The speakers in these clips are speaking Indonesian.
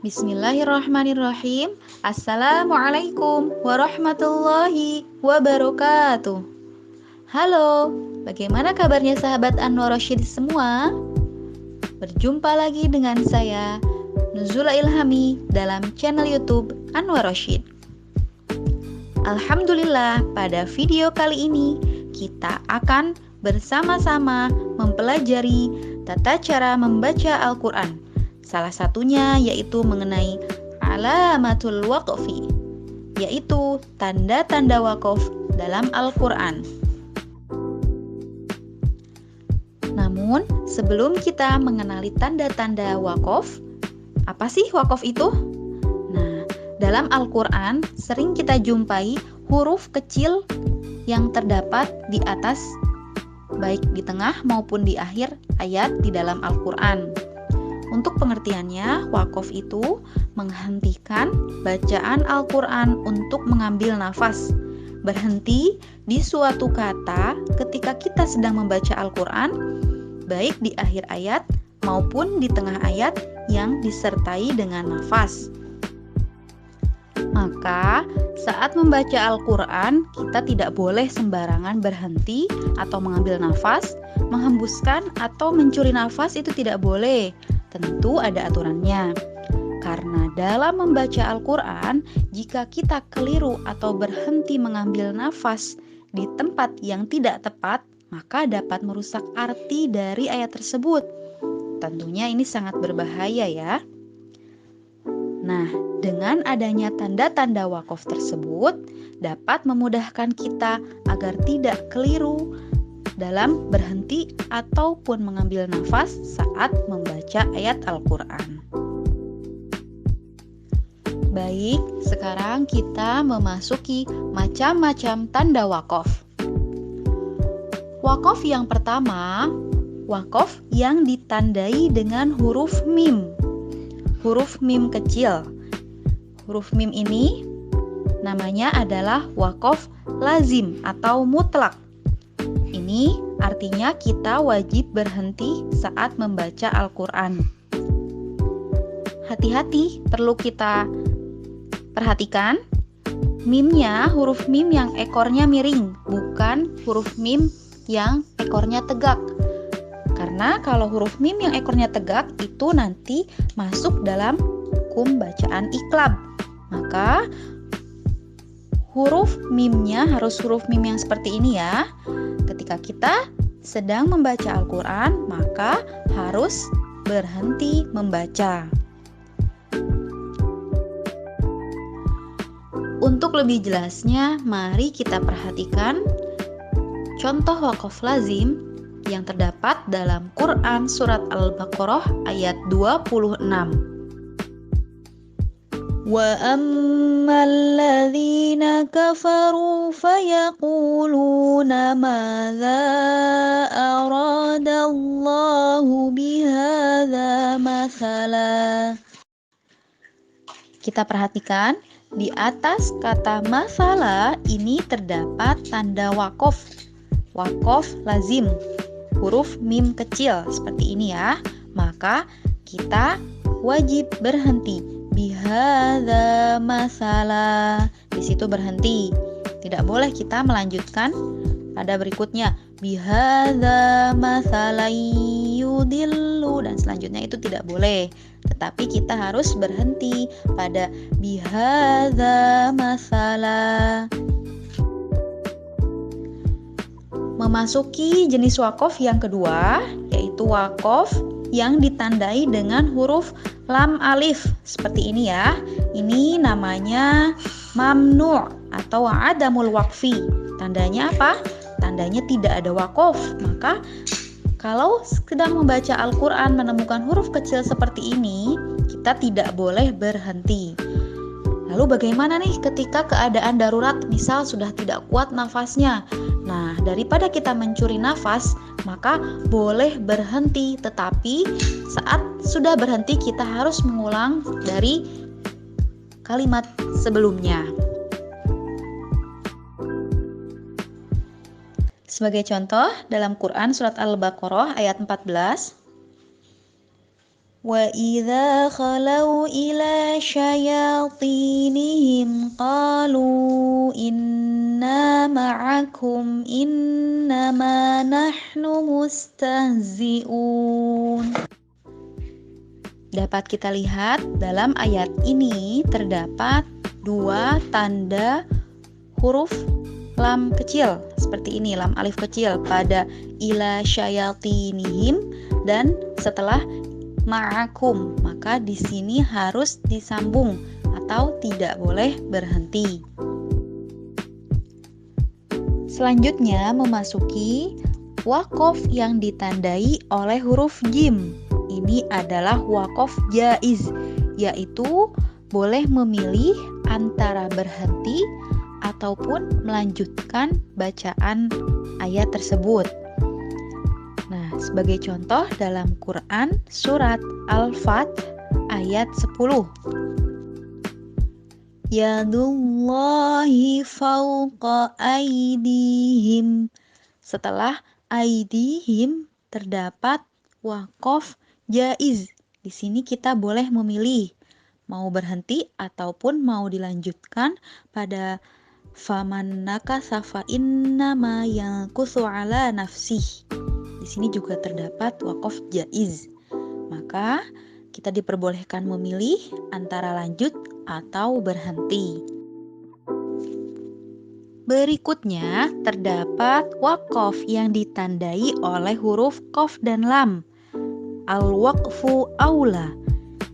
Bismillahirrahmanirrahim. Assalamualaikum warahmatullahi wabarakatuh. Halo, bagaimana kabarnya sahabat Anwar Rasyid semua? Berjumpa lagi dengan saya, Nuzula Ilhami, dalam channel YouTube Anwar Rasyid. Alhamdulillah, pada video kali ini kita akan bersama-sama mempelajari tata cara membaca Al-Quran. Salah satunya yaitu mengenai alamatul waqfi, yaitu tanda-tanda wakaf dalam Al-Quran. Namun, sebelum kita mengenali tanda-tanda wakaf, apa sih wakaf itu? Nah, dalam Al-Quran sering kita jumpai huruf kecil yang terdapat di atas, baik di tengah maupun di akhir ayat di dalam Al-Quran. Untuk pengertiannya, wakaf itu menghentikan bacaan Al-Quran untuk mengambil nafas. Berhenti di suatu kata ketika kita sedang membaca Al-Quran, baik di akhir ayat maupun di tengah ayat yang disertai dengan nafas. Maka, saat membaca Al-Quran, kita tidak boleh sembarangan berhenti atau mengambil nafas, menghembuskan atau mencuri nafas itu tidak boleh. Tentu ada aturannya. Karena dalam membaca Al-Quran, jika kita keliru atau berhenti mengambil nafas di tempat yang tidak tepat, maka dapat merusak arti dari ayat tersebut. Tentunya ini sangat berbahaya ya. Nah, dengan adanya tanda-tanda wakaf tersebut dapat memudahkan kita agar tidak keliru dalam berhenti ataupun mengambil nafas saat membaca ayat Al-Quran. Baik, sekarang kita memasuki macam-macam tanda wakaf. Wakaf yang pertama, wakaf yang ditandai dengan huruf mim. Huruf mim kecil. Huruf mim ini namanya adalah wakaf lazim atau mutlak. Ini artinya kita wajib berhenti saat membaca Al-Quran. Hati-hati, perlu kita perhatikan. Mimnya huruf mim yang ekornya miring, bukan huruf mim yang ekornya tegak. Karena kalau huruf mim yang ekornya tegak itu nanti masuk dalam hukum bacaan iqlab. Maka huruf mimnya harus huruf mim yang seperti ini ya. Ketika kita sedang membaca Al-Quran, maka harus berhenti membaca. Untuk lebih jelasnya, mari kita perhatikan contoh wakaf lazim yang terdapat dalam Quran Surat Al-Baqarah ayat 26. Wa ammal ladzina kafaru fayaquluna madza aradallahu bihadza mathala. Kita perhatikan di atas kata mathala ini terdapat tanda wakaf. Wakaf lazim, huruf mim kecil seperti ini ya. Maka kita wajib berhenti. Bihadza masalah. Di situ berhenti. Tidak boleh kita melanjutkan pada berikutnya. Bihadza masalah yudillu, dan selanjutnya itu tidak boleh. Tetapi kita harus berhenti pada bihadza masalah. Memasuki jenis wakaf yang kedua, yaitu wakaf yang ditandai dengan huruf lam alif seperti ini ya. Ini namanya mamnu' atau adamul waqfi. Tandanya apa? Tandanya tidak ada wakaf. Maka kalau sedang membaca Al-Quran menemukan huruf kecil seperti ini, kita tidak boleh berhenti. Lalu bagaimana nih ketika keadaan darurat, misal sudah tidak kuat nafasnya? Nah, daripada kita mencuri nafas, maka boleh berhenti. Tetapi saat sudah berhenti, kita harus mengulang dari kalimat sebelumnya. Sebagai contoh, dalam Quran Surat Al-Baqarah ayat 14, وَإِذَا خَلَوْا إِلَى شَيَاطِينِهِمْ قَالُوا إِنَّا مَعَكُمْ إِنَّمَا نَحْنُ مُسْتَهْزِئُونَ. Dapat kita lihat dalam ayat ini terdapat dua tanda huruf lam kecil seperti ini, lam alif kecil pada ila syayatinihim dan setelah ma'akum, maka di sini harus disambung atau tidak boleh berhenti. Selanjutnya memasuki waqaf yang ditandai oleh huruf jim. Ini adalah waqaf jaiz, yaitu boleh memilih antara berhenti ataupun melanjutkan bacaan ayat tersebut. Nah, sebagai contoh dalam Quran surat Al-Fath ayat 10. Yadullahi fawqa aydihim. Setelah aydihim terdapat waqaf jaiz. Di sini kita boleh memilih mau berhenti ataupun mau dilanjutkan pada faman nakasa fa innama yanqusu ala nafsih. Di sini juga terdapat waqaf jaiz. Maka kita diperbolehkan memilih antara lanjut atau berhenti. Berikutnya terdapat waqaf yang ditandai oleh huruf qaf dan lam. Al-waqfu aula.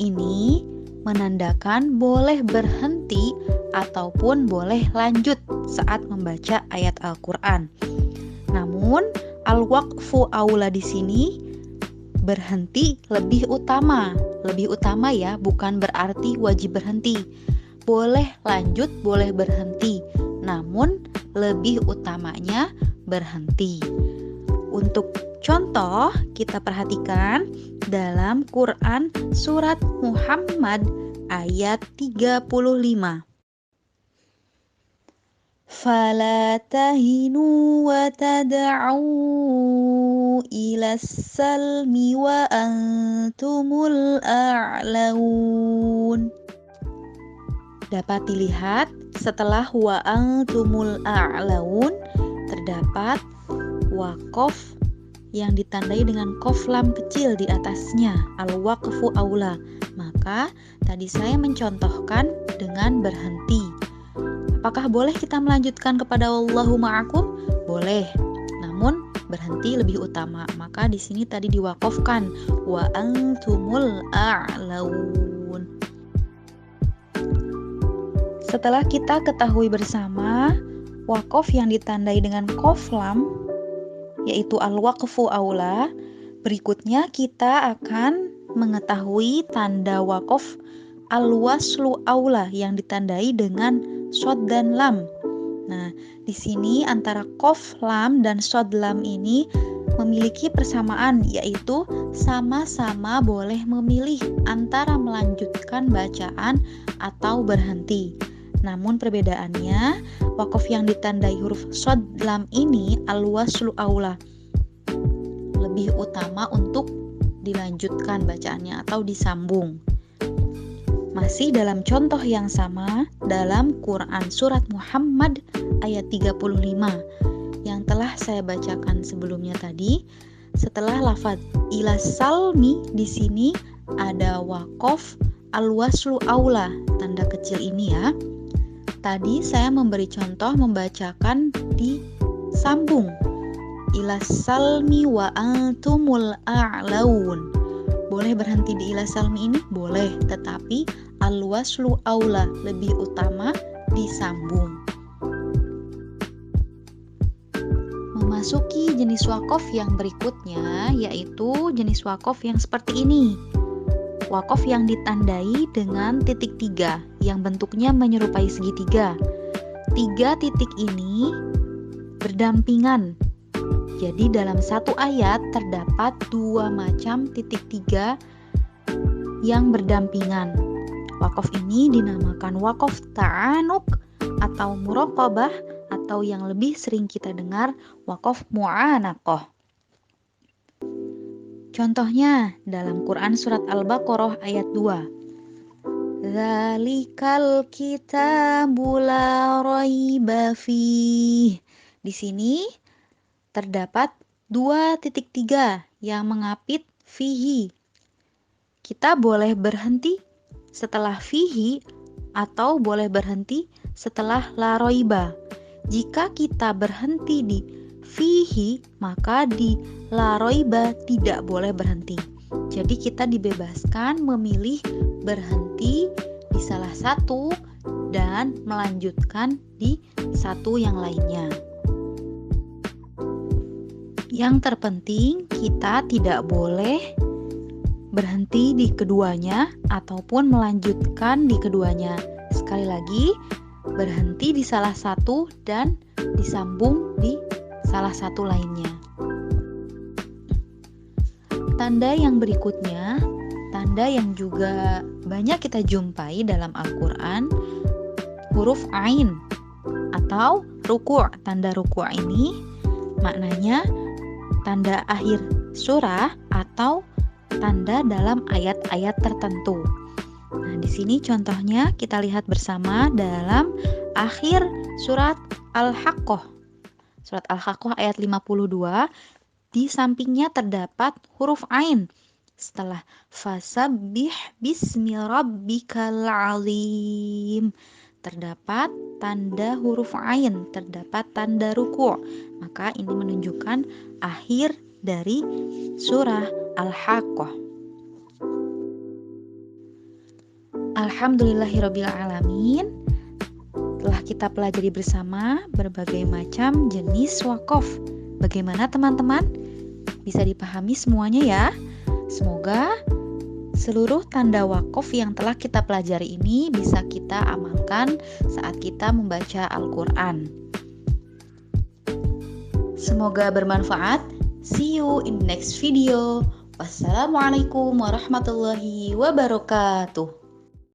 Ini menandakan boleh berhenti ataupun boleh lanjut saat membaca ayat Al-Qur'an. Namun al-waqfu aula di sini berhenti lebih utama. Lebih utama ya, bukan berarti wajib berhenti. Boleh lanjut, boleh berhenti. Namun lebih utamanya berhenti. Untuk contoh kita perhatikan dalam Quran surat Muhammad ayat 35. فَلَا تَهِنُوا وَتَدْعُوا إِلَى السَّلْمِ وَأَنْتُمُ الْأَعْلَوُونَ. Dapat dilihat setelah wa antumul a'laun terdapat waqaf yang ditandai dengan qaf lam kecil di atasnya, al-waqfu aula. Maka tadi saya mencontohkan dengan berhenti. Apakah boleh kita melanjutkan kepada wallahu ma'akum? Boleh. Namun berhenti lebih utama. Maka di sini tadi diwaqafkan wa antumul a'laun. Setelah kita ketahui bersama waqaf yang ditandai dengan qaf lam yaitu al-waqfu aula, berikutnya kita akan mengetahui tanda waqaf al-waslu aula yang ditandai dengan shad dan lam. Nah, di sini antara qaf lam dan shad lam ini memiliki persamaan, yaitu sama-sama boleh memilih antara melanjutkan bacaan atau berhenti. Namun perbedaannya, waqaf yang ditandai huruf shad lam ini al-waslu aula, lebih utama untuk dilanjutkan bacaannya atau disambung. Masih dalam contoh yang sama dalam Quran surat Muhammad ayat 35 yang telah saya bacakan sebelumnya tadi. Setelah lafaz ila salmi di sini ada waqaf al-waslu aula, tanda kecil ini ya. Tadi saya memberi contoh membacakan disambung ila salmi wa antumul a'laun. Boleh berhenti di ila salmi ini? Boleh, tetapi al-waslu aula, lebih utama disambung. Memasuki jenis waqaf yang berikutnya, yaitu jenis waqaf yang seperti ini. Waqaf yang ditandai dengan titik 3 yang bentuknya menyerupai segitiga. 3 titik ini berdampingan. Jadi dalam satu ayat terdapat 2 macam titik 3 yang berdampingan. Waqaf ini dinamakan waqaf ta'anuk atau muraqabah, atau yang lebih sering kita dengar waqaf mu'anaqah. Contohnya dalam Quran surat Al-Baqarah ayat 2. Dzalikal kitabu la raiba fih. Di sini terdapat 2.3 yang mengapit fihi. Kita boleh berhenti setelah fihi atau boleh berhenti setelah la raiba. Jika kita berhenti di fihi, maka di la raiba tidak boleh berhenti. Jadi kita dibebaskan memilih berhenti di salah satu dan melanjutkan di satu yang lainnya. Yang terpenting kita tidak boleh berhenti di keduanya ataupun melanjutkan di keduanya. Sekali lagi, berhenti di salah satu dan disambung di salah satu lainnya. Tanda yang berikutnya, tanda yang juga banyak kita jumpai dalam Al-Quran, huruf ain atau ruku'. Tanda ruku' ini maknanya tanda akhir surah atau tanda dalam ayat-ayat tertentu. Nah, di sini contohnya kita lihat bersama dalam akhir surat Al-Haqqah. Surat Al-Haqqah ayat 52, di sampingnya terdapat huruf ain. Setelah fasabbih bismi rabbikal azim, terdapat tanda huruf ain, terdapat tanda ruku'. Maka ini menunjukkan akhir dari surah Al-Haqqah. Alhamdulillahirabbil alamin. Telah kita pelajari bersama berbagai macam jenis wakaf. Bagaimana teman-teman? Bisa dipahami semuanya ya? Semoga seluruh tanda wakaf yang telah kita pelajari ini bisa kita amalkan saat kita membaca Al-Quran. Semoga bermanfaat. See you in next video. Wassalamualaikum warahmatullahi wabarakatuh.